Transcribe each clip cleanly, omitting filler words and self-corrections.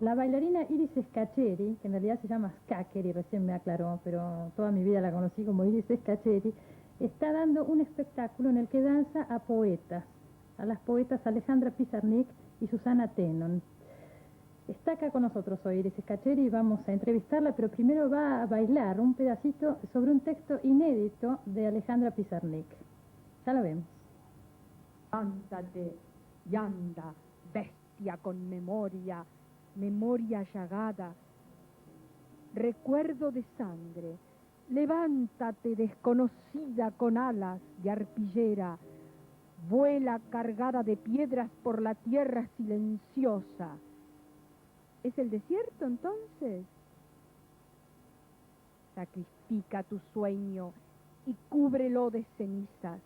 La bailarina Iris Scaccheri, que en realidad se llama Scaccheri, recién me aclaró, pero toda mi vida la conocí como Iris Scaccheri, está dando un espectáculo en el que danza a poetas, a las poetas Alejandra Pizarnik y Susana Tenon. Está acá con nosotros hoy Iris Scaccheri y vamos a entrevistarla, pero primero va a bailar un pedacito sobre un texto inédito de Alejandra Pizarnik. Ya lo vemos. Levántate y anda, bestia con memoria, memoria llagada, recuerdo de sangre. Levántate, desconocida con alas de arpillera, vuela cargada de piedras por la tierra silenciosa. ¿Es el desierto entonces? Sacrifica tu sueño y cúbrelo de cenizas.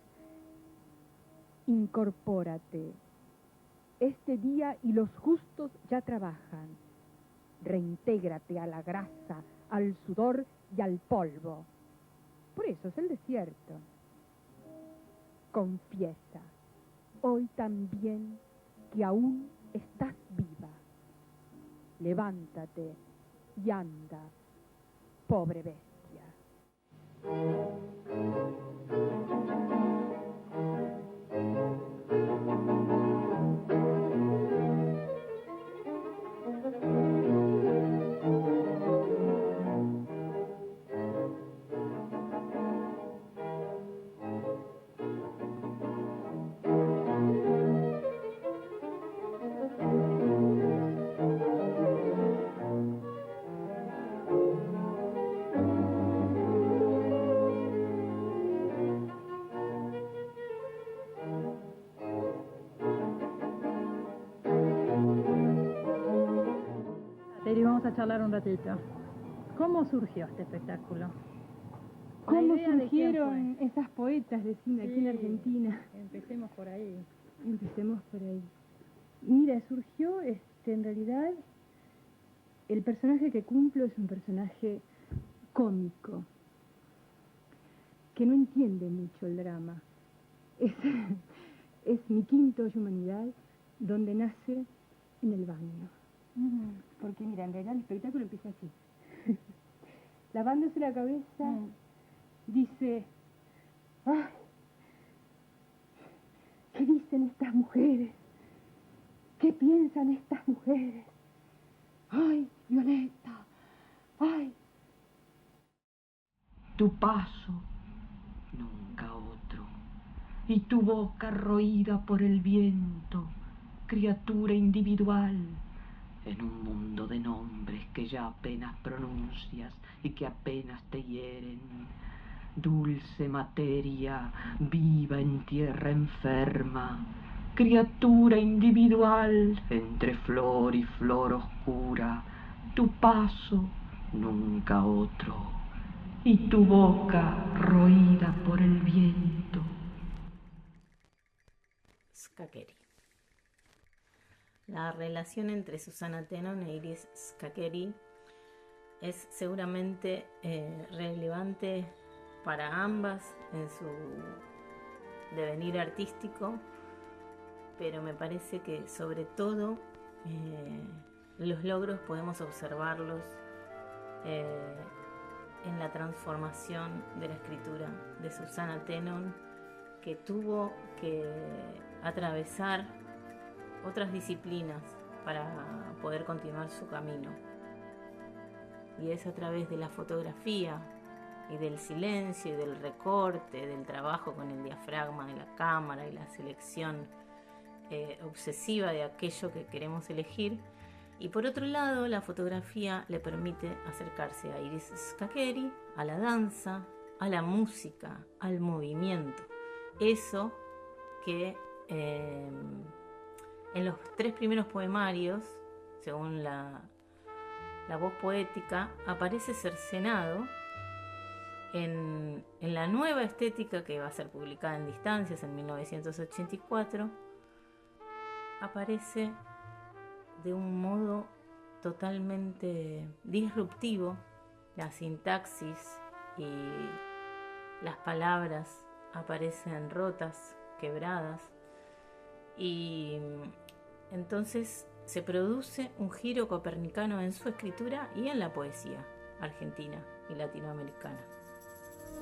Incorpórate. Este día y los justos ya trabajan. Reintégrate a la grasa, al sudor y al polvo. Por eso es el desierto. Confiesa, hoy también, que aún estás viva. Levántate y anda, pobre bestia. Teri, vamos a charlar un ratito. ¿Cómo surgió este espectáculo? ¿Cómo surgieron esas poetas de cine aquí en Argentina? Empecemos por ahí. Empecemos por ahí. Mira, surgió, en realidad, el personaje que cumplo es un personaje cómico, que no entiende mucho el drama. Es mi quinto Humanidad, donde nace en el baño. Porque mira, en realidad el espectáculo empieza así. Lavándose la cabeza, Dice, ay, ¿qué dicen estas mujeres? ¿Qué piensan estas mujeres? Ay, Violeta, ay. Tu paso, nunca otro, y tu boca roída por el viento, criatura individual, en un mundo de nombres que ya apenas pronuncias y que apenas te hieren. Dulce materia, viva en tierra enferma, criatura individual entre flor y flor oscura, tu paso, nunca otro, y tu boca roída por el viento. Szkakery. La relación entre Susana Tenon e Iris Szkakery es seguramente relevante para ambas en su devenir artístico, pero me parece que sobre todo los logros podemos observarlos en la transformación de la escritura de Susana Tenon, que tuvo que atravesar otras disciplinas para poder continuar su camino. Y es a través de la fotografía y del silencio y del recorte, del trabajo con el diafragma de la cámara y la selección obsesiva de aquello que queremos elegir. Y por otro lado, la fotografía le permite acercarse a Iris Szkakery, a la danza, a la música, al movimiento. Eso que en los 3 primeros poemarios, según la voz poética, aparece cercenado en la nueva estética que va a ser publicada en Distancias en 1984. Aparece de un modo totalmente disruptivo. La sintaxis y las palabras aparecen rotas, quebradas, y entonces se produce un giro copernicano en su escritura y en la poesía argentina y latinoamericana.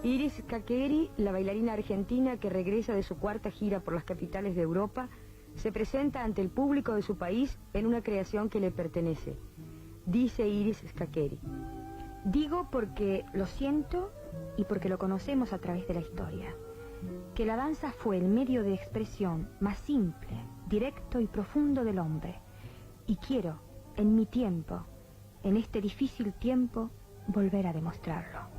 Iris Szkakery, la bailarina argentina que regresa de su 4ª gira por las capitales de Europa, se presenta ante el público de su país en una creación que le pertenece. Dice Iris Szkakery: digo porque lo siento y porque lo conocemos a través de la historia, que la danza fue el medio de expresión más simple, directo y profundo del hombre, y quiero, en mi tiempo, en este difícil tiempo, volver a demostrarlo.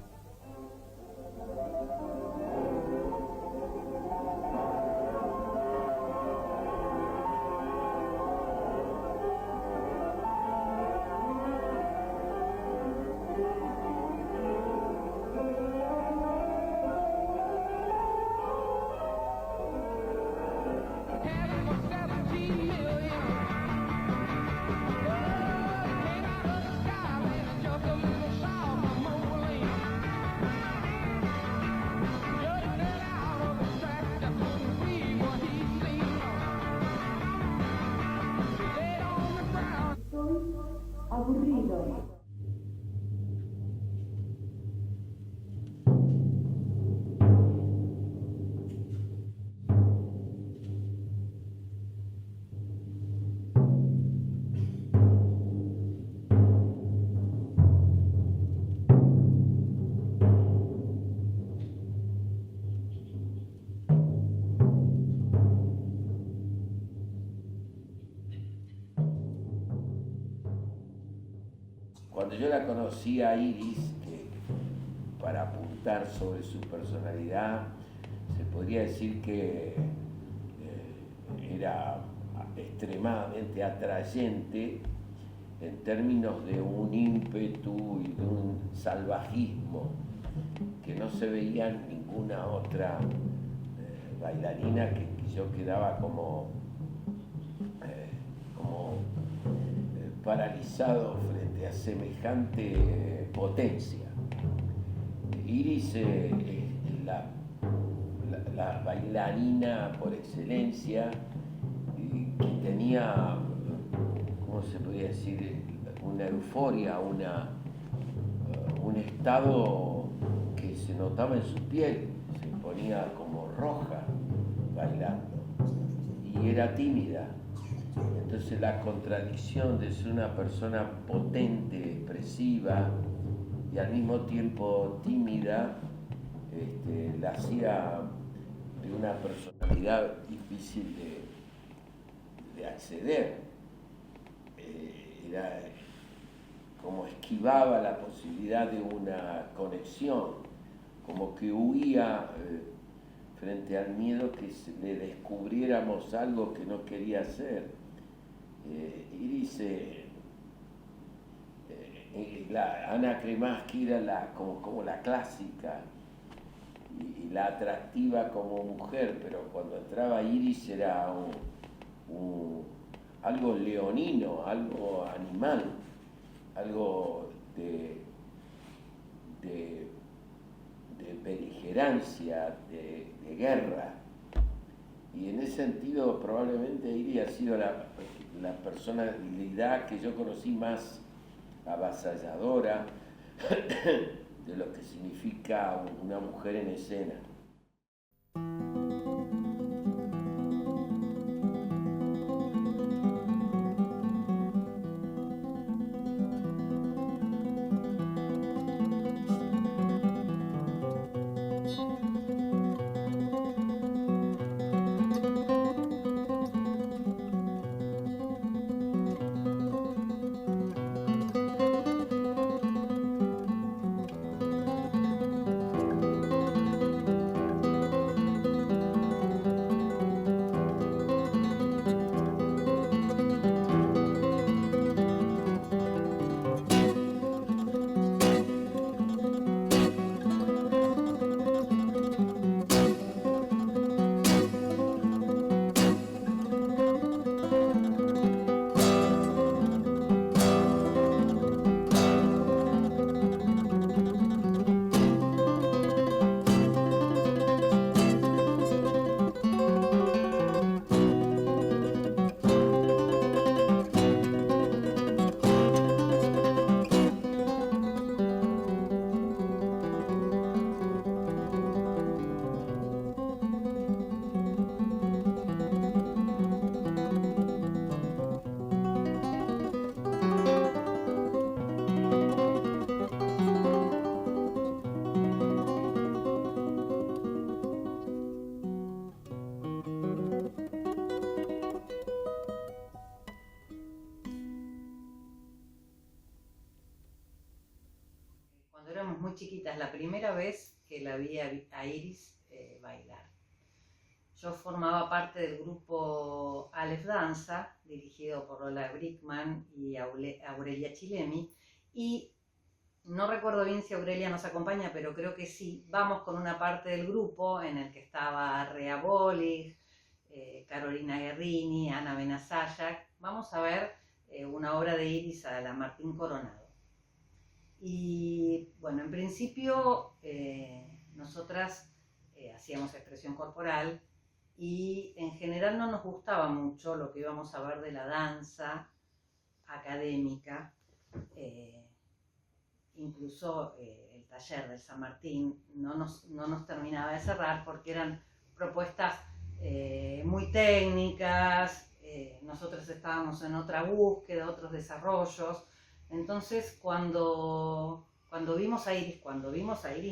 Cuando yo la conocí a Iris, que para apuntar sobre su personalidad, se podría decir que era extremadamente atrayente en términos de un ímpetu y de un salvajismo que no se veía en ninguna otra bailarina, que yo quedaba como paralizado frente a semejante potencia. Iris es la bailarina por excelencia, que tenía, ¿cómo se podría decir?, una euforia, un estado que se notaba en su piel, se ponía como roja bailando y era tímida. Entonces la contradicción de ser una persona potente, expresiva y al mismo tiempo tímida, la hacía de una personalidad difícil de acceder. Era como esquivaba la posibilidad de una conexión, como que huía frente al miedo que le descubriéramos algo que no quería hacer. Iris, Ana Cremaschi era como la clásica y la atractiva como mujer, pero cuando entraba Iris era algo leonino, algo animal, algo de beligerancia, de guerra. Y en ese sentido probablemente Iris ha sido la personalidad que yo conocí más avasalladora de lo que significa una mujer en escena. Muy chiquitas, la primera vez que la vi a Iris bailar. Yo formaba parte del grupo Aleph Danza, dirigido por Lola Brickman y Aurelia Chilemi, y no recuerdo bien si Aurelia nos acompaña, pero creo que sí. Vamos con una parte del grupo en el que estaba Rea Bolig, Carolina Guerrini, Ana Benasayak. Vamos a ver una obra de Iris a la Martín Coronado. Y bueno, en principio nosotras hacíamos expresión corporal y en general no nos gustaba mucho lo que íbamos a ver de la danza académica. Incluso el taller del San Martín no nos terminaba de cerrar porque eran propuestas muy técnicas, nosotros estábamos en otra búsqueda, otros desarrollos. Entonces cuando vimos a Iris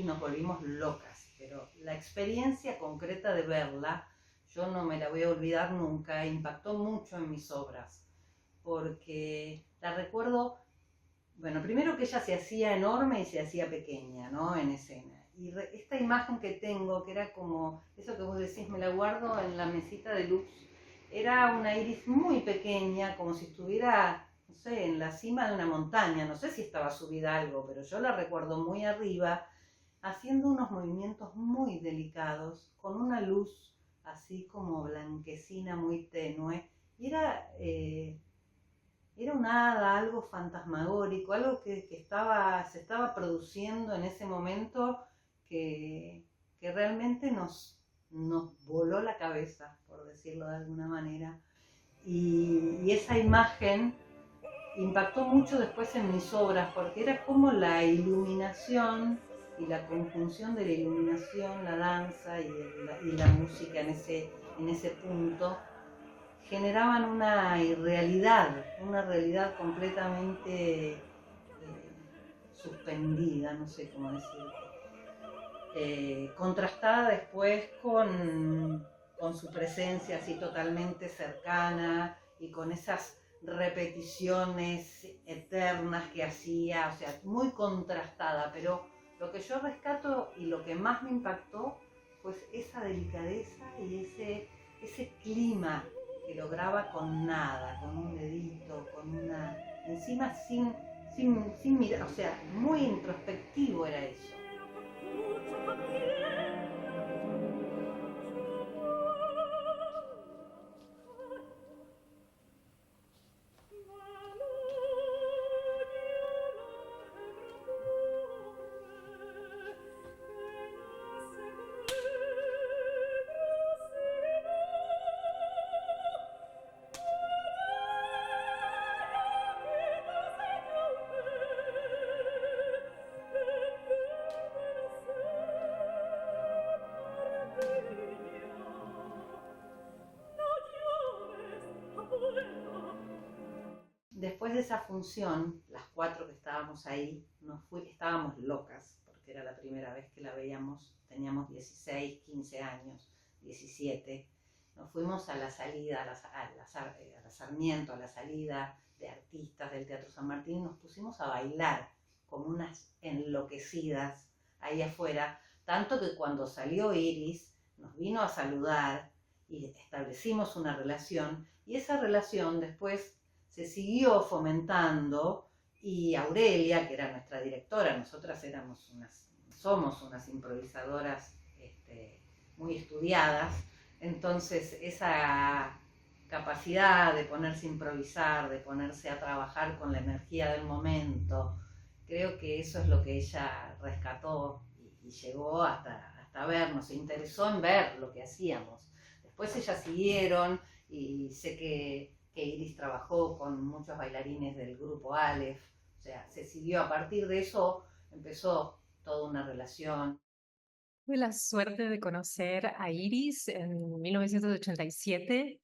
nos volvimos locas, pero la experiencia concreta de verla, yo no me la voy a olvidar nunca, impactó mucho en mis obras, porque la recuerdo, bueno, primero que ella se hacía enorme y se hacía pequeña, ¿no?, en escena. Y esta imagen que tengo, que era como, eso que vos decís, me la guardo en la mesita de luz, era una Iris muy pequeña, como si estuviera, no sé, en la cima de una montaña, no sé si estaba subida a algo, pero yo la recuerdo muy arriba, haciendo unos movimientos muy delicados, con una luz así como blanquecina, muy tenue, y era un hada, algo fantasmagórico, algo que se estaba produciendo en ese momento que realmente nos voló la cabeza, por decirlo de alguna manera, y esa imagen impactó mucho después en mis obras, porque era como la iluminación y la conjunción de la iluminación, la danza y la música en ese punto generaban una realidad completamente suspendida, no sé cómo decirlo, contrastada después con su presencia así totalmente cercana y con esas repeticiones eternas que hacía, o sea, muy contrastada, pero lo que yo rescato y lo que más me impactó fue esa delicadeza y ese clima que lograba con nada, con un dedito, con una... encima sin mirar, o sea, muy introspectivo era eso. Después de esa función, las 4 que estábamos ahí, estábamos locas, porque era la primera vez que la veíamos, teníamos 16, 15 años, 17. Nos fuimos a la salida, a la Sarmiento, a la salida de artistas del Teatro San Martín, y nos pusimos a bailar como unas enloquecidas ahí afuera, tanto que cuando salió Iris, nos vino a saludar y establecimos una relación, y esa relación después se siguió fomentando, y Aurelia, que era nuestra directora, nosotras somos unas improvisadoras muy estudiadas, entonces esa capacidad de ponerse a improvisar, de ponerse a trabajar con la energía del momento, creo que eso es lo que ella rescató y llegó hasta vernos, se interesó en ver lo que hacíamos. Después ellas siguieron, y sé que Iris trabajó con muchos bailarines del grupo Aleph, o sea, se siguió, a partir de eso empezó toda una relación. Tuve la suerte de conocer a Iris en 1987.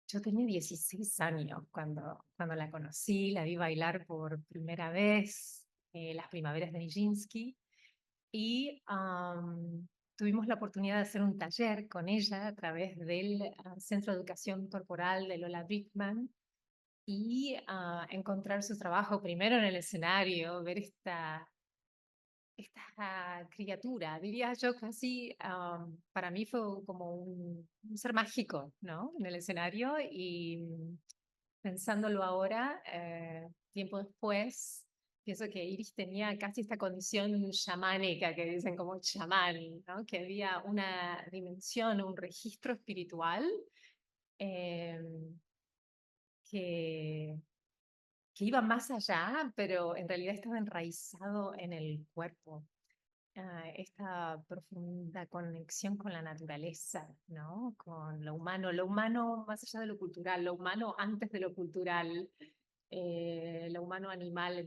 Yo tenía 16 años cuando la conocí, la vi bailar por primera vez, las primaveras de Nijinsky, y tuvimos la oportunidad de hacer un taller con ella a través del Centro de Educación Corporal de Lola Brickman, y encontrar su trabajo primero en el escenario, ver esta criatura, diría yo casi, para mí fue como un ser mágico, ¿no? En el escenario, y pensándolo ahora, tiempo después, pienso que Iris tenía casi esta condición chamánica que dicen como chamán, ¿no? Que había una dimensión, un registro espiritual eh, que iba más allá, pero en realidad estaba enraizado en el cuerpo. Esta profunda conexión con la naturaleza, ¿no? Con lo humano más allá de lo cultural, lo humano antes de lo cultural, lo humano animal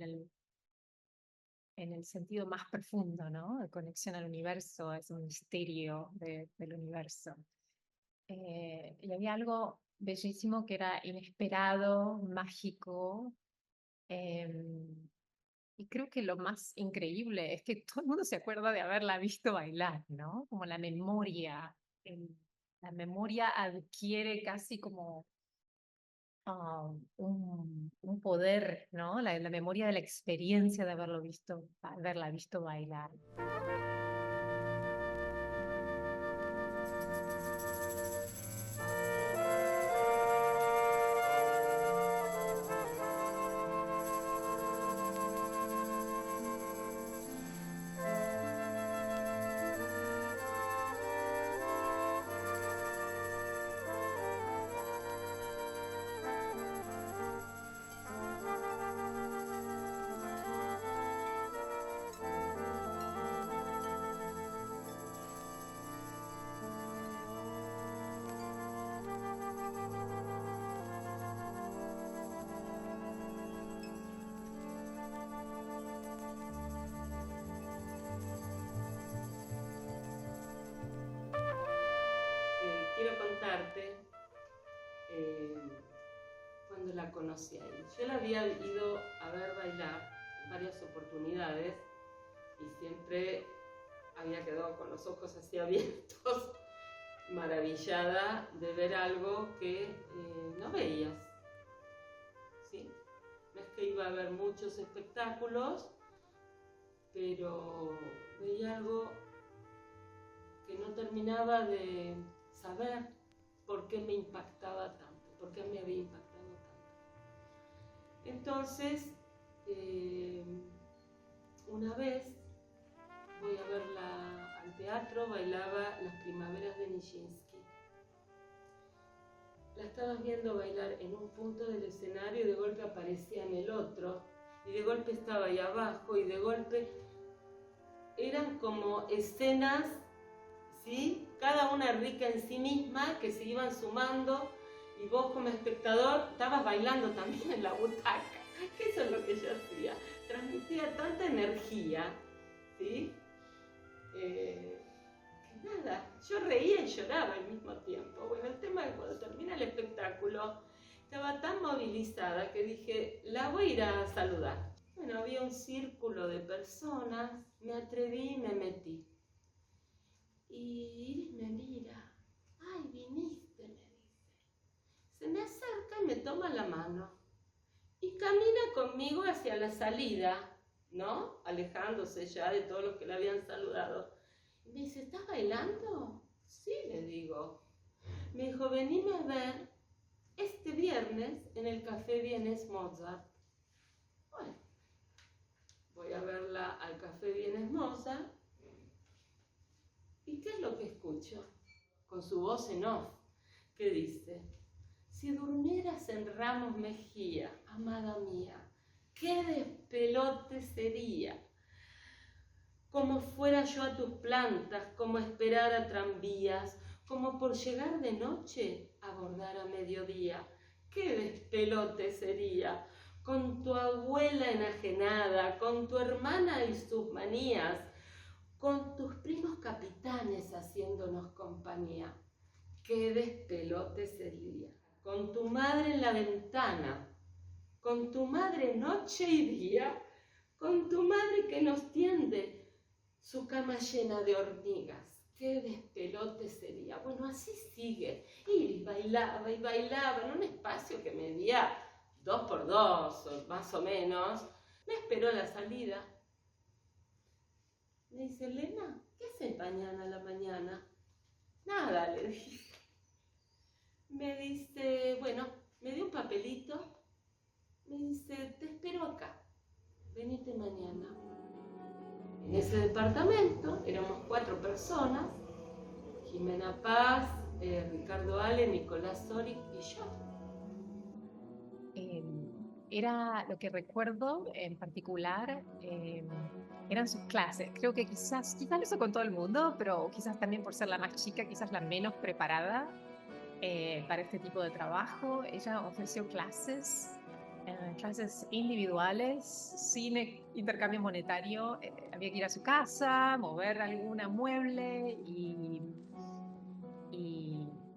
en el sentido más profundo, ¿no? De conexión al universo, es un misterio del universo. Y había algo bellísimo que era inesperado, mágico, y creo que lo más increíble es que todo el mundo se acuerda de haberla visto bailar, ¿no? Como la memoria adquiere casi como un poder, ¿no? La memoria de la experiencia de haberla visto bailar. conocí a Iris. Yo la había ido a ver bailar en varias oportunidades y siempre había quedado con los ojos así abiertos, maravillada de ver algo que no veías. ¿Sí? No es que iba a ver muchos espectáculos, pero veía algo que no terminaba de saber por qué me impactaba tanto, por qué me había impactado tanto. Entonces, una vez voy a verla al teatro, bailaba Las Primaveras de Nijinsky. La estabas viendo bailar en un punto del escenario y de golpe aparecía en el otro, y de golpe estaba ahí abajo, y de golpe eran como escenas, ¿sí? Cada una rica en sí misma, que se iban sumando, y vos como espectador estabas bailando también en la butaca. Eso es lo que yo hacía, transmitía tanta energía, ¿sí? Que nada, yo reía y lloraba al mismo tiempo. Bueno, el tema es que cuando termina el espectáculo, estaba tan movilizada que dije, la voy a ir a saludar. Bueno, había un círculo de personas, me atreví y me metí. Y Iris me mira, ay, viniste, me dice. Se me acerca y me toma la mano. Y camina conmigo hacia la salida, ¿no? Alejándose ya de todos los que la habían saludado. Y me dice, ¿estás bailando? Sí, le digo. Me dijo, venime a ver este viernes en el Café Vienes Mozart. Bueno, voy a verla al Café Vienes Mozart. ¿Y qué es lo que escucho? Con su voz en off, que dice, si durmieras en Ramos Mejía, amada mía, qué despelote sería. Como fuera yo a tus plantas, como esperar a tranvías, como por llegar de noche, abordar a mediodía. Qué despelote sería, con tu abuela enajenada, con tu hermana y sus manías, con tus primos capitanes haciéndonos compañía. Qué despelote sería, con tu madre en la ventana, con tu madre noche y día, con tu madre que nos tiende su cama llena de hormigas. Qué despelote sería. Bueno, así sigue. Y bailaba en un espacio que medía 2 por 2, más o menos. Me esperó a la salida. Me dice, Elena, ¿qué haces mañana a la mañana? Nada, le dije. Me dice, bueno, me dio un papelito. Me dice, te espero acá. Venite mañana. En ese departamento éramos 4 personas, Jimena Paz, Ricardo Ale, Nicolás Soric y yo. Era lo que recuerdo en particular, eran sus clases. Creo que quizás eso con todo el mundo, pero quizás también por ser la más chica, quizás la menos preparada para este tipo de trabajo. Ella ofreció clases individuales, sin intercambio monetario. Había que ir a su casa, mover alguna mueble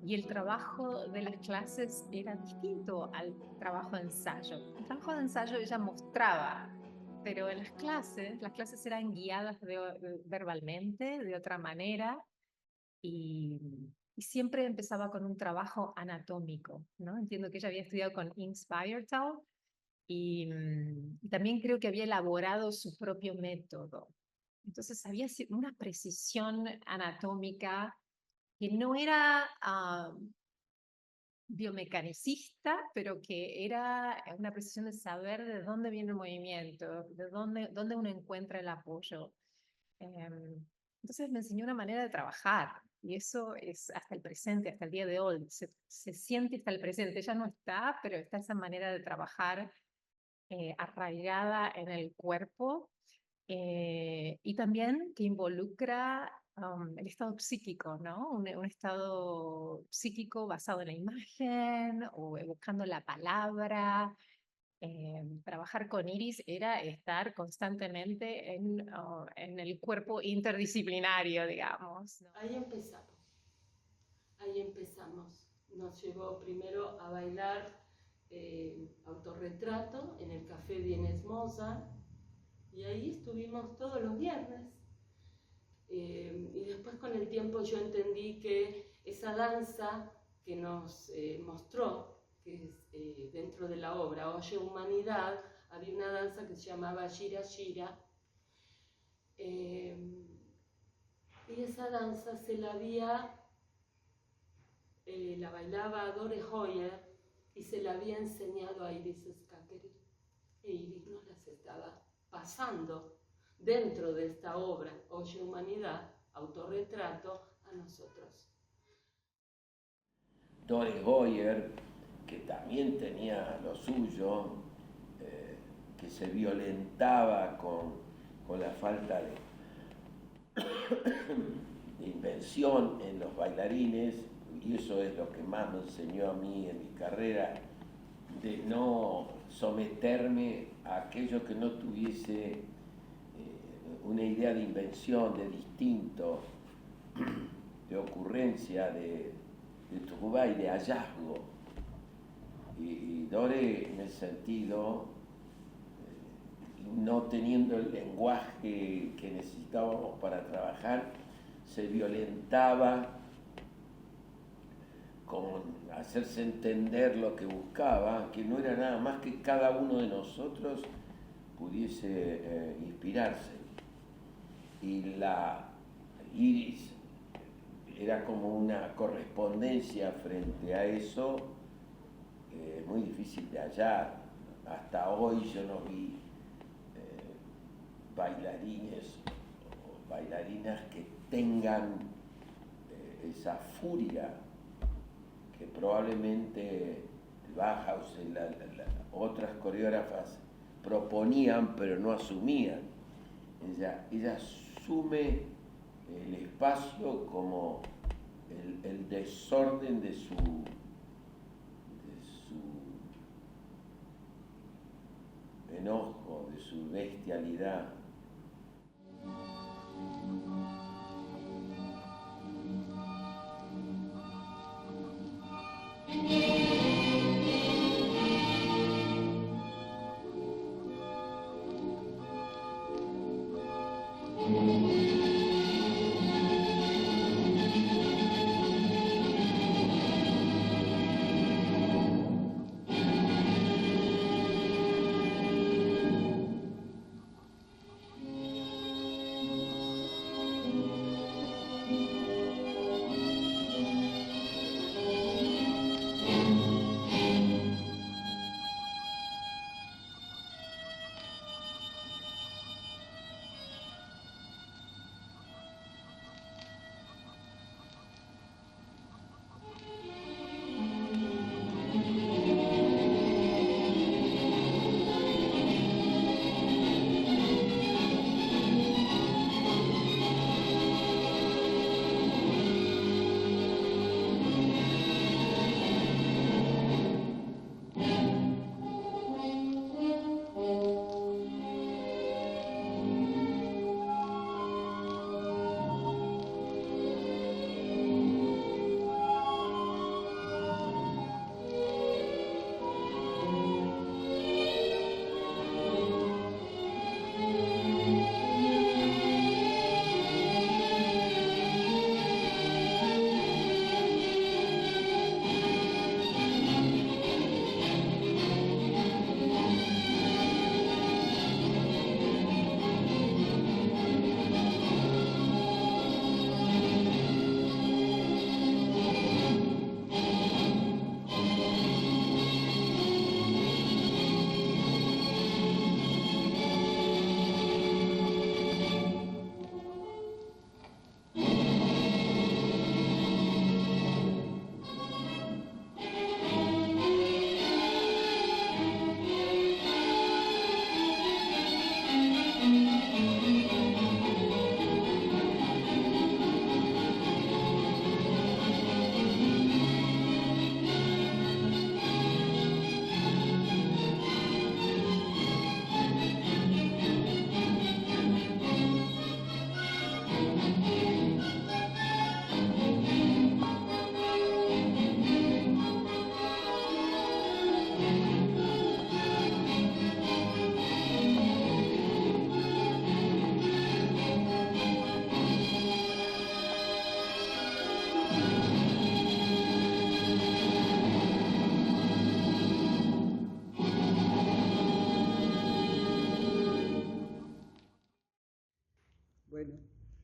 y el trabajo de las clases era distinto al trabajo de ensayo. El trabajo de ensayo ella mostraba, pero en las clases eran guiadas verbalmente, de otra manera, y siempre empezaba con un trabajo anatómico, ¿no? Entiendo que ella había estudiado con Inspirtal y también creo que había elaborado su propio método. Entonces había una precisión anatómica que no era biomecanicista, pero que era una precisión de saber de dónde viene el movimiento, de dónde uno encuentra el apoyo. Entonces me enseñó una manera de trabajar, y eso es hasta el presente, hasta el día de hoy. Se siente hasta el presente, ya no está, pero está esa manera de trabajar arraigada en el cuerpo, y también que involucra el estado psíquico, ¿no? Un estado psíquico basado en la imagen o buscando la palabra. Trabajar con Iris era estar constantemente en el cuerpo interdisciplinario, digamos, ¿no? Ahí empezamos. Nos llevó primero a bailar autorretrato en el Café Vienes Mozart, y ahí estuvimos todos los viernes. Y después con el tiempo yo entendí que esa danza que nos mostró, que es dentro de la obra Oye Humanidad, había una danza que se llamaba Gira Gira, y esa danza la bailaba Dore Hoyer y se la había enseñado a Iris Skakery, e Iris nos las estaba pasando dentro de esta obra Oye Humanidad, autorretrato, a nosotros. Dore Hoyer, que también tenía lo suyo, que se violentaba con la falta de invención en los bailarines, y eso es lo que más me enseñó a mí en mi carrera, de no someterme a aquello que no tuviese una idea de invención, de distinto, de ocurrencia, de truba y de hallazgo. Y Dore, en ese sentido, no teniendo el lenguaje que necesitábamos para trabajar, se violentaba con hacerse entender lo que buscaba, que no era nada más que cada uno de nosotros pudiese inspirarse. Y la Iris era como una correspondencia frente a eso, muy difícil de hallar. Hasta hoy yo no vi bailarines o bailarinas que tengan esa furia que probablemente Bauhaus y otras coreógrafas proponían pero no asumían. Ella asume el espacio como el desorden de su enojo, de su bestialidad.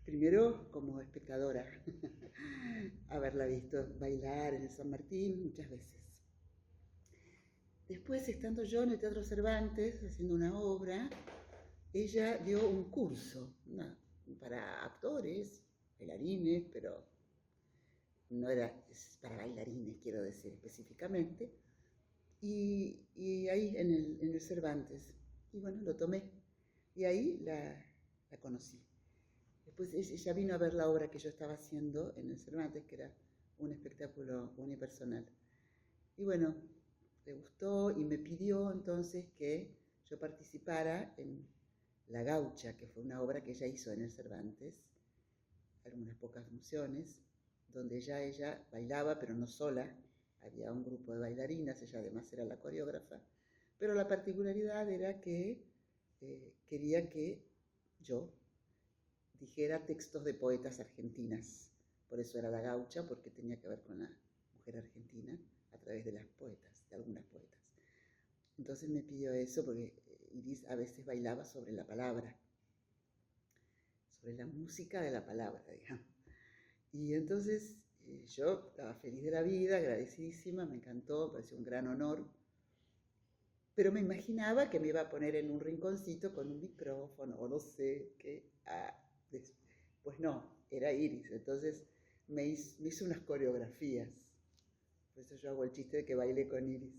Primero como espectadora, haberla visto bailar en el San Martín muchas veces. Después, estando yo en el Teatro Cervantes haciendo una obra, ella dio un curso para actores, bailarines, pero no era para bailarines, quiero decir específicamente, y ahí en el Cervantes. Y bueno, lo tomé, y ahí la conocí. Después ella vino a ver la obra que yo estaba haciendo en el Cervantes, que era un espectáculo unipersonal. Y bueno, le gustó y me pidió entonces que yo participara en La Gaucha, que fue una obra que ella hizo en el Cervantes, algunas pocas funciones, donde ya ella bailaba, pero no sola, había un grupo de bailarinas, ella además era la coreógrafa, pero la particularidad era que quería que yo dijera textos de poetas argentinas, por eso era La Gaucha, porque tenía que ver con la mujer argentina a través de las poetas, de algunas poetas. Entonces me pidió eso porque Iris a veces bailaba sobre la palabra, sobre la música de la palabra, digamos. Y entonces yo estaba feliz de la vida, agradecidísima, me encantó, me pareció un gran honor, pero me imaginaba que me iba a poner en un rinconcito con un micrófono, o no sé qué. Pues no, era Iris, entonces me hizo unas coreografías, por eso yo hago el chiste de que bailé con Iris.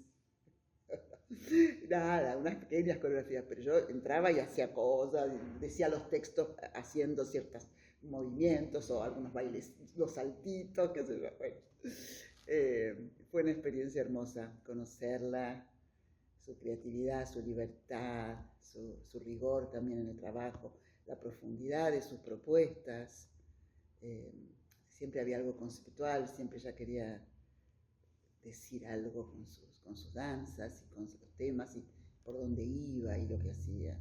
Nada, unas pequeñas coreografías, pero yo entraba y hacía cosas, decía los textos haciendo ciertos movimientos o algunos bailes, los saltitos, qué sé yo. Bueno, fue una experiencia hermosa conocerla, su creatividad, su libertad, su rigor también en el trabajo, la profundidad de sus propuestas. Siempre había algo conceptual, siempre ella quería decir algo con sus danzas y con sus temas y por dónde iba y lo que hacía.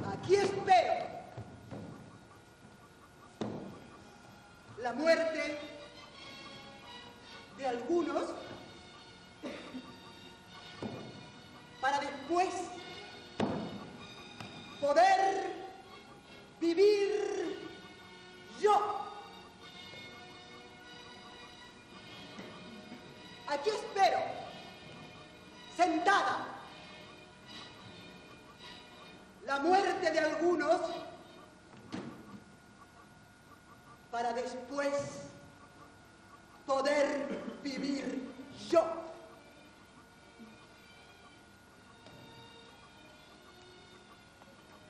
Aquí espero la muerte de algunos para después poder vivir yo. Aquí espero, sentada, la muerte de algunos para después poder vivir yo.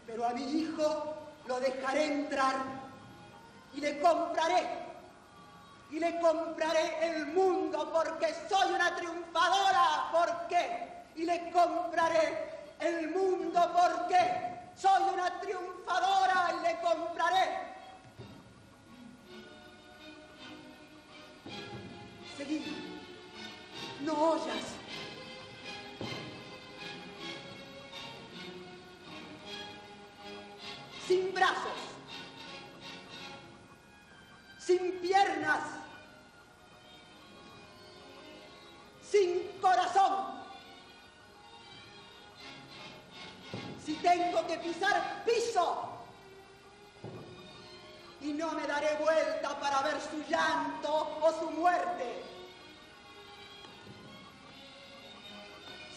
Pero a mi hijo lo dejaré entrar y le compraré el mundo porque soy una triunfadora. ¿Por qué? Y le compraré el mundo porque soy una triunfadora y le compraré. Seguid, no oyas. Sin brazos, sin piernas, sin corazón. Si tengo que pisar, piso. Y no me daré vuelta para ver su llanto o su muerte.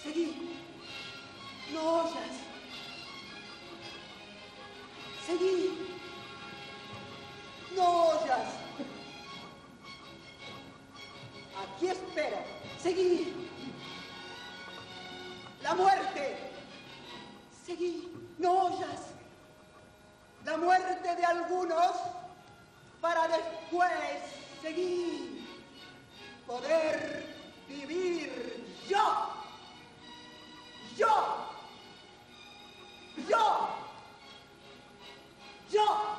Seguid, no oyas. Seguid, no oyas. Aquí espero. Seguid. La muerte. Seguid, no oyas. La muerte de algunos para después, seguid, poder vivir yo. Yo. Yo. Yo.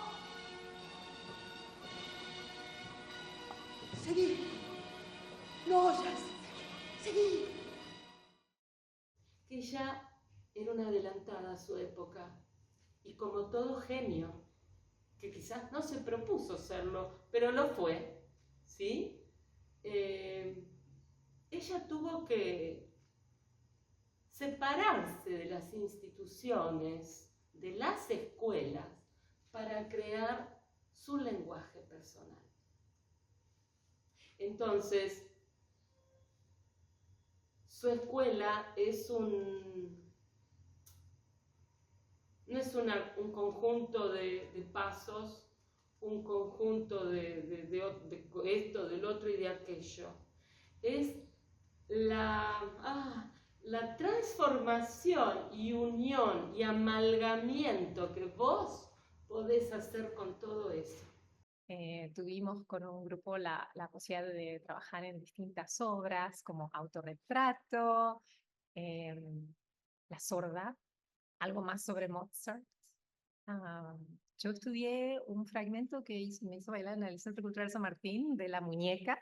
Seguid. No oyas. Seguid. Ella era una adelantada a su época y como todo genio, que quizás no se propuso serlo, pero lo fue, ¿sí? Ella tuvo que separarse de las instituciones de las escuelas para crear su lenguaje personal. Entonces, su escuela no es un conjunto de pasos, un conjunto de esto, del otro y de aquello. Es la transformación y unión y amalgamiento que vos podés hacer con todo eso. Tuvimos con un grupo la posibilidad de trabajar en distintas obras como Autorretrato, La Sorda, algo más sobre Mozart. Yo estudié un fragmento que me hizo bailar en el Centro Cultural San Martín de La Muñeca.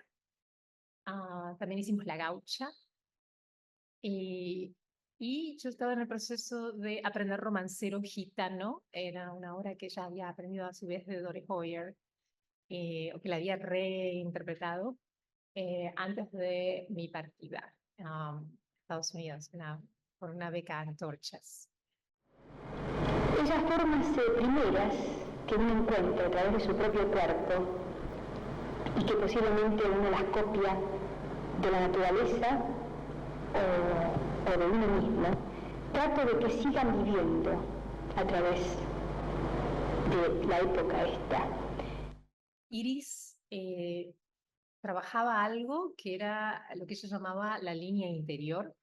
También hicimos La Gaucha. Y yo estaba en el proceso de aprender romancero gitano. Era una obra que ella había aprendido a su vez de Dore Hoyer, o que la había reinterpretado antes de mi partida a Estados Unidos por una beca Antorchas. Esas formas primeras que uno encuentra a través de su propio cuerpo y que posiblemente uno las copia de la naturaleza o de uno mismo, trato de que sigan viviendo a través de la época esta. Iris trabajaba algo que era lo que ella llamaba la línea interior.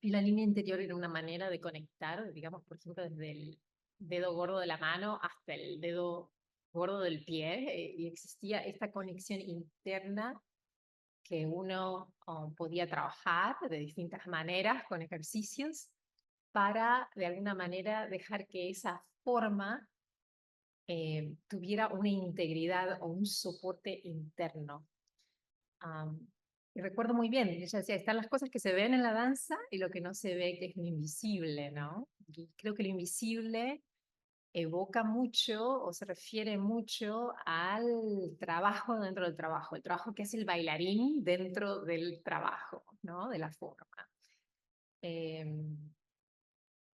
Y la línea interior era una manera de conectar, digamos, por ejemplo, desde el dedo gordo de la mano hasta el dedo gordo del pie, y existía esta conexión interna que uno podía trabajar de distintas maneras, con ejercicios, para de alguna manera dejar que esa forma tuviera una integridad o un soporte interno. Y recuerdo muy bien, ella decía, están las cosas que se ven en la danza y lo que no se ve, que es lo invisible, ¿no? Y creo que lo invisible evoca mucho o se refiere mucho al trabajo dentro del trabajo, el trabajo que hace el bailarín dentro del trabajo, ¿no? De la forma.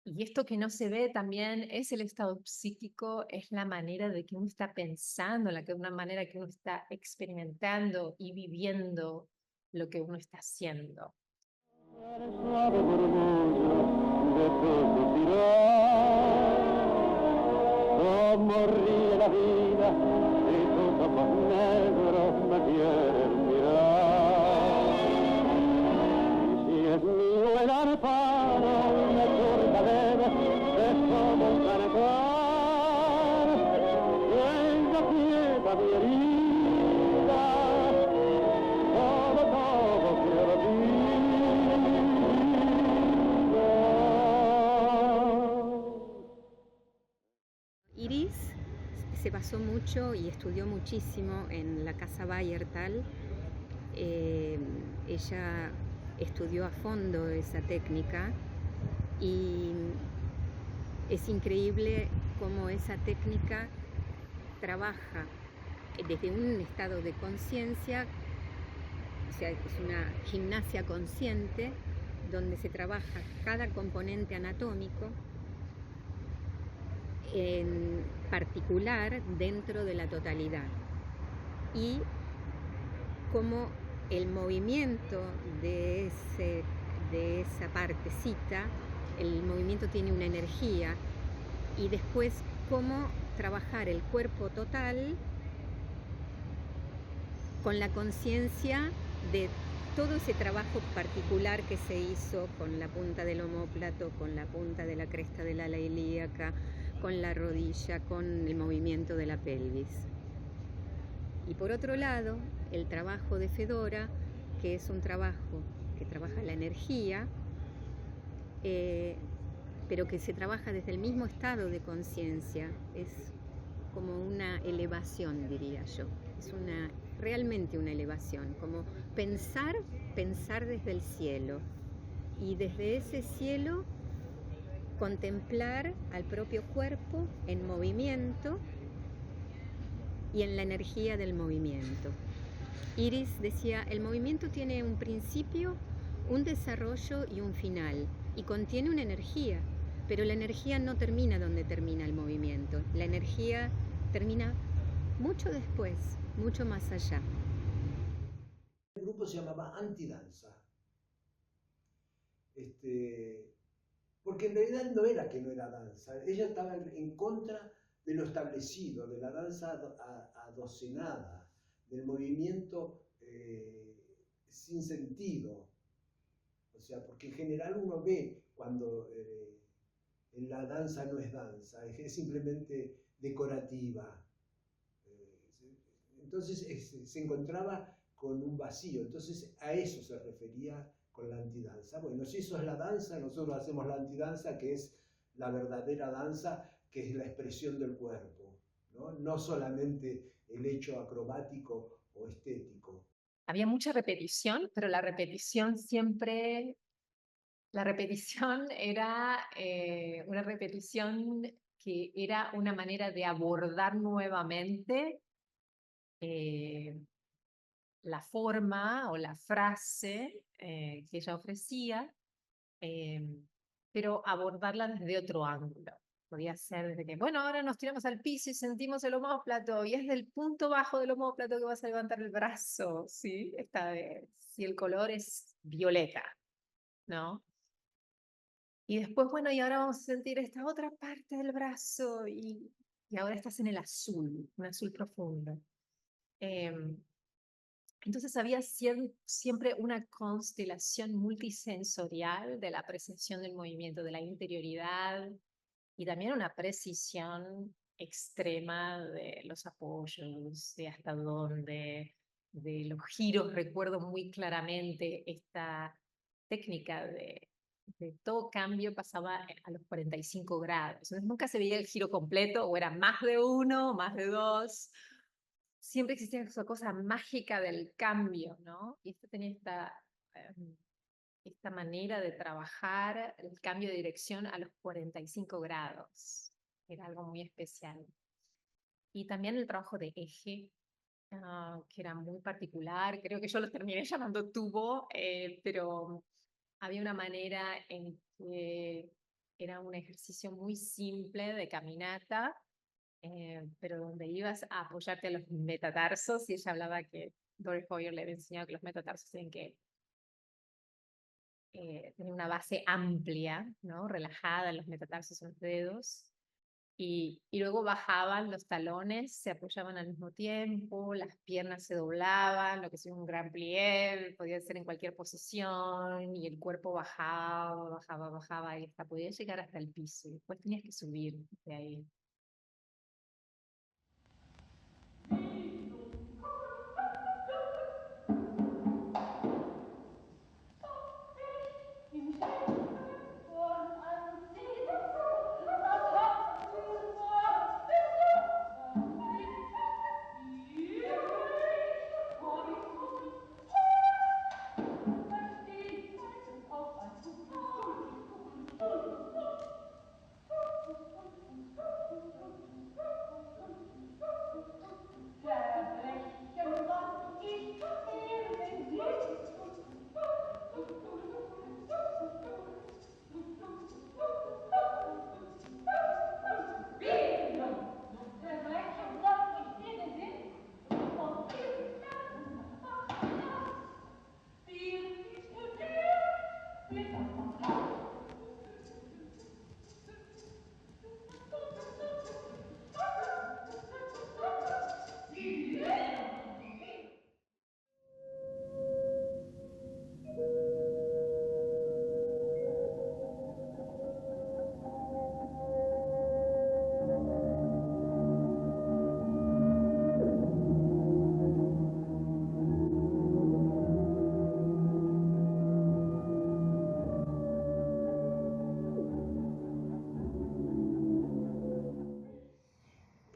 Y esto que no se ve también es el estado psíquico, es la manera de que uno está pensando, una manera que uno está experimentando y viviendo lo que uno está haciendo. Como ríe la vida y tus ojos negros me quieren mirar. Y si es mío el amparo, me fortalece, es como un cantar. Venga quieta mi herida, todo quiero ti. Iris se basó mucho y estudió muchísimo en la Casa Bayerthal. Ella estudió a fondo esa técnica y es increíble cómo esa técnica trabaja desde un estado de conciencia, o sea, es una gimnasia consciente donde se trabaja cada componente anatómico en particular dentro de la totalidad, y cómo el movimiento de esa partecita, el movimiento tiene una energía, y después cómo trabajar el cuerpo total con la conciencia de todo ese trabajo particular que se hizo con la punta del omóplato, con la punta de la cresta del ala ilíaca, con la rodilla, con el movimiento de la pelvis. Y por otro lado, el trabajo de Fedora, que es un trabajo que trabaja la energía, pero que se trabaja desde el mismo estado de conciencia. Es como una elevación, diría yo. Es realmente una elevación, como pensar desde el cielo. Y desde ese cielo contemplar al propio cuerpo en movimiento y en la energía del movimiento. Iris decía, el movimiento tiene un principio, un desarrollo y un final, y contiene una energía. Pero la energía no termina donde termina el movimiento. La energía termina mucho después, mucho más allá. El grupo se llamaba Antidanza. Porque en realidad no era que no era danza, ella estaba en contra de lo establecido, de la danza adocenada, del movimiento sin sentido. O sea, porque en general uno ve cuando la danza no es danza, es simplemente decorativa. Entonces se encontraba con un vacío, entonces a eso se refería con la antidanza. Bueno, si eso es la danza, nosotros hacemos la antidanza, que es la verdadera danza, que es la expresión del cuerpo, no solamente el hecho acrobático o estético. Había mucha repetición, pero la repetición era una repetición que era una manera de abordar nuevamente la forma o la frase que ella ofrecía, pero abordarla desde otro ángulo. Podía ser desde que, bueno, ahora nos tiramos al piso y sentimos el omóplato, y es del punto bajo del omóplato que vas a levantar el brazo, ¿sí? Si el color es violeta, ¿no? Y después, bueno, y ahora vamos a sentir esta otra parte del brazo, y ahora estás en el azul, un azul profundo. Entonces había siempre una constelación multisensorial de la apreciación del movimiento, de la interioridad, y también una precisión extrema de los apoyos, de hasta dónde, de los giros. Recuerdo muy claramente esta técnica de todo cambio pasaba a los 45 grados. Entonces nunca se veía el giro completo, o era más de uno, más de dos. Siempre existía esa cosa mágica del cambio, ¿no? Y esto tenía esta manera de trabajar el cambio de dirección a los 45 grados. Era algo muy especial. Y también el trabajo de eje, que era muy particular. Creo que yo lo terminé llamando tubo, pero había una manera en que era un ejercicio muy simple de caminata, pero donde ibas a apoyarte a los metatarsos, y ella hablaba que Doris Hoyer le había enseñado que los metatarsos tienen que tener una base amplia, ¿no? Relajada en los metatarsos, en los dedos, y luego bajaban los talones, se apoyaban al mismo tiempo, las piernas se doblaban, lo que es un gran plié, podía ser en cualquier posición, y el cuerpo bajaba, y hasta podía llegar hasta el piso, y después tenías que subir de ahí.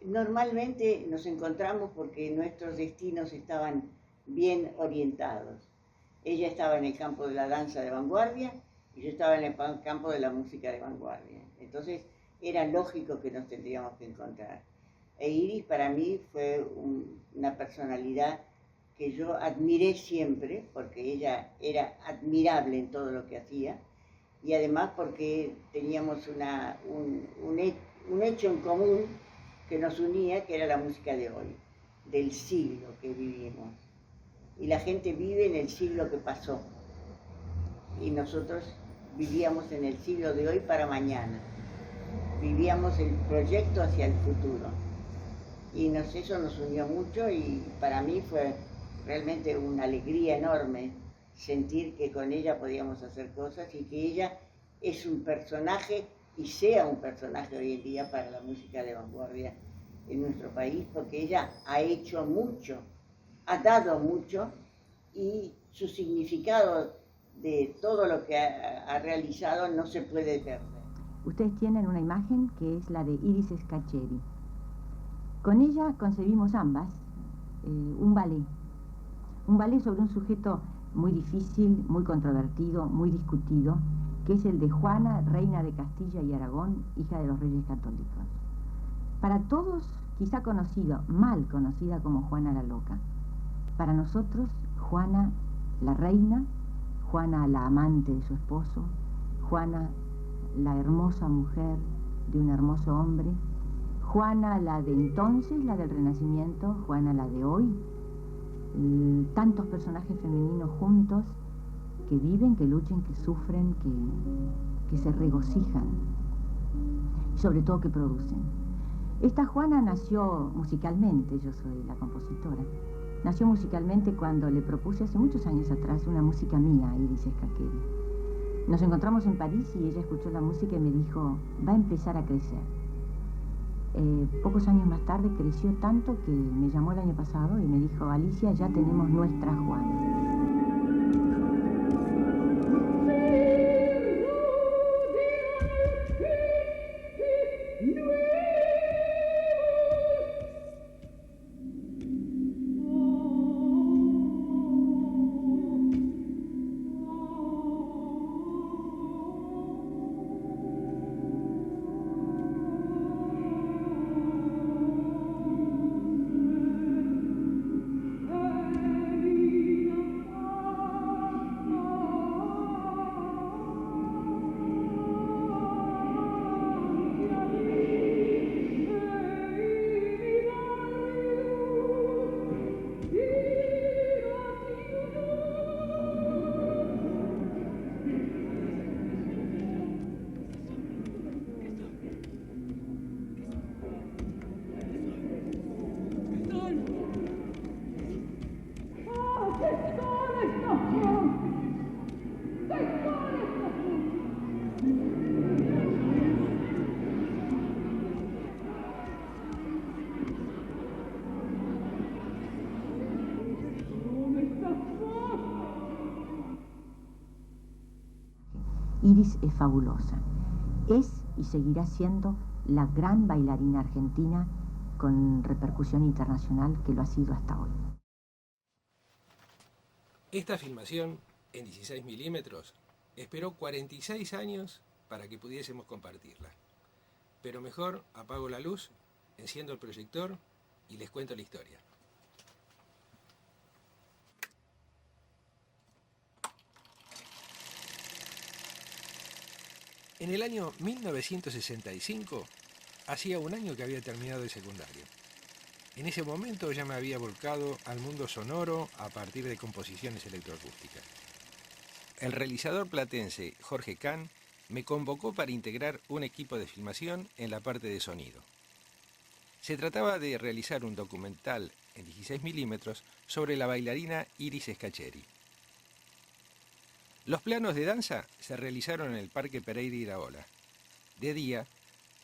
Normalmente nos encontramos porque nuestros destinos estaban bien orientados. Ella estaba en el campo de la danza de vanguardia y yo estaba en el campo de la música de vanguardia. Entonces era lógico que nos tendríamos que encontrar. E Iris para mí fue una personalidad que yo admiré siempre, porque ella era admirable en todo lo que hacía, y además porque teníamos un hecho en común que nos unía, que era la música de hoy, del siglo que vivimos. Y la gente vive en el siglo que pasó. Y nosotros vivíamos en el siglo de hoy para mañana. Vivíamos el proyecto hacia el futuro. Y eso nos unió mucho y para mí fue realmente una alegría enorme sentir que con ella podíamos hacer cosas y que ella es un personaje y sea un personaje hoy en día para la música de vanguardia en nuestro país, porque ella ha hecho mucho, ha dado mucho y su significado de todo lo que ha realizado no se puede perder. Ustedes tienen una imagen que es la de Iris Scaccheri. Con ella concebimos ambas un ballet sobre un sujeto muy difícil, muy controvertido, muy discutido, que es el de Juana, reina de Castilla y Aragón, hija de los reyes católicos. Para todos, quizá mal conocida como Juana la Loca. Para nosotros, Juana la reina, Juana la amante de su esposo, Juana la hermosa mujer de un hermoso hombre, Juana la de entonces, la del Renacimiento, Juana la de hoy, tantos personajes femeninos juntos que viven, que luchan, que sufren, que se regocijan y sobre todo que producen. Esta Juana nació musicalmente, yo soy la compositora, nació musicalmente cuando le propuse hace muchos años atrás una música mía a Iris Scaccheri. Nos encontramos en París y ella escuchó la música y me dijo, va a empezar a crecer. Pocos años más tarde creció tanto que me llamó el año pasado y me dijo, Alicia, ya tenemos nuestra Juana. Iris es fabulosa. Es y seguirá siendo la gran bailarina argentina con repercusión internacional que lo ha sido hasta hoy. Esta filmación en 16 milímetros esperó 46 años para que pudiésemos compartirla. Pero mejor apago la luz, enciendo el proyector y les cuento la historia. En el año 1965, hacía un año que había terminado el secundario. En ese momento ya me había volcado al mundo sonoro a partir de composiciones electroacústicas. El realizador platense Jorge Kahn me convocó para integrar un equipo de filmación en la parte de sonido. Se trataba de realizar un documental en 16 milímetros sobre la bailarina Iris Scaccheri. Los planos de danza se realizaron en el Parque Pereira Iraola, de día,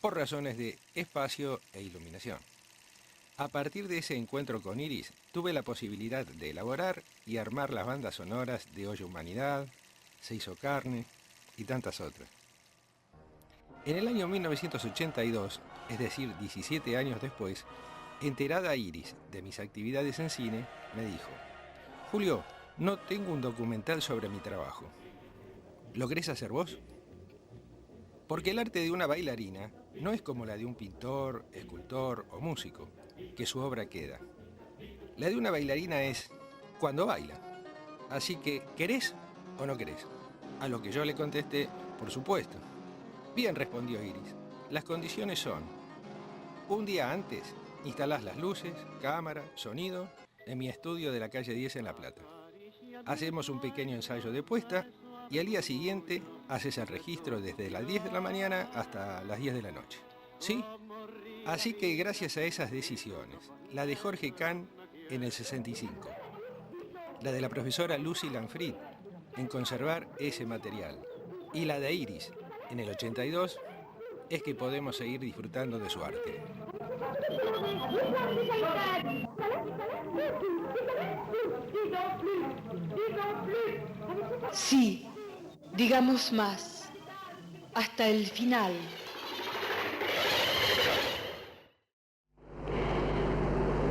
por razones de espacio e iluminación. A partir de ese encuentro con Iris, tuve la posibilidad de elaborar y armar las bandas sonoras de Hoy Humanidad, Se hizo carne y tantas otras. En el año 1982, es decir, 17 años después, enterada Iris de mis actividades en cine, me dijo: Julio, no tengo un documental sobre mi trabajo. ¿Lo querés hacer vos? Porque el arte de una bailarina no es como la de un pintor, escultor o músico, que su obra queda. La de una bailarina es cuando baila. Así que, ¿querés o no querés? A lo que yo le contesté, por supuesto. Bien, respondió Iris. Las condiciones son: un día antes instalás las luces, cámara, sonido en mi estudio de la calle 10 en La Plata. Hacemos un pequeño ensayo de puesta y al día siguiente haces el registro desde las 10 de la mañana hasta las 10 de la noche. ¿Sí? Así que gracias a esas decisiones, la de Jorge Kahn en el 65, la de la profesora Lucy Lanfrid en conservar ese material y la de Iris en el 82, es que podemos seguir disfrutando de su arte. Sí, digamos más, hasta el final.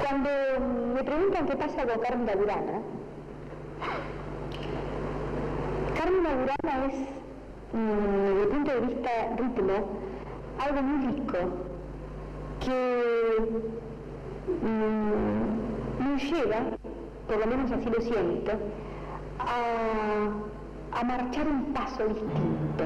Cuando me preguntan qué pasa con Carmina Burana, Carmina Burana es, desde el punto de vista ritmo, algo muy rico que nos lleva, por lo menos así lo siento, a marchar un paso distinto.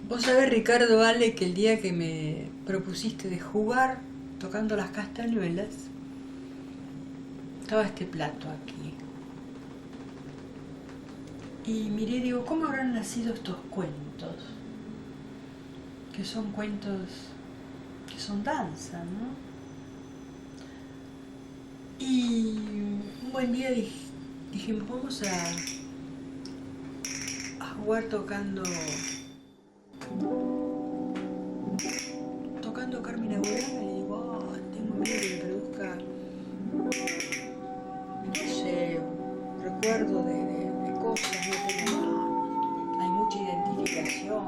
Vos sabés, Ricardo Ale, que el día que me propusiste de jugar tocando las castañuelas, estaba este plato aquí. Y miré y digo, ¿cómo habrán nacido estos cuentos? Que son cuentos que son danza, ¿no? Y un buen día dijimos, vamos a jugar tocando Carmina Burana. Y digo, tengo miedo que me produzca, no sé, recuerdo de cosas, no tengo nada, hay mucha identificación.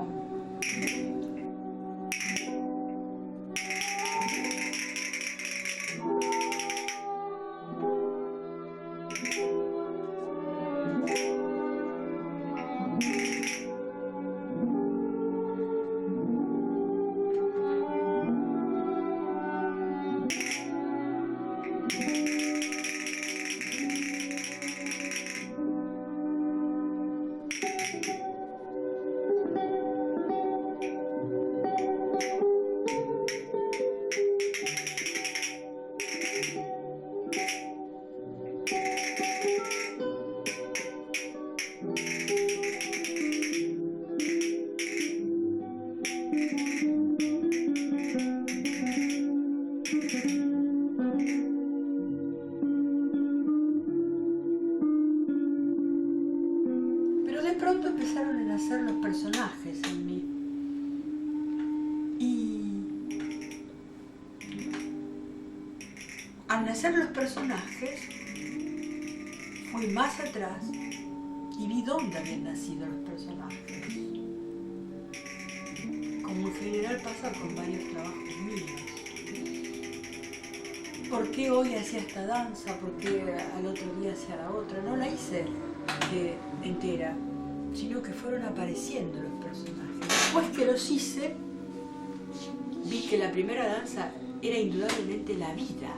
pronto empezaron a nacer los personajes en mí. Y al nacer los personajes, fui más atrás y vi dónde habían nacido los personajes. Como en general pasa con varios trabajos míos. ¿Por qué hoy hacía esta danza? ¿Por qué al otro día hacía la otra? No la hice entera, sino que fueron apareciendo los personajes. Después que los hice, vi que la primera danza era indudablemente la vida.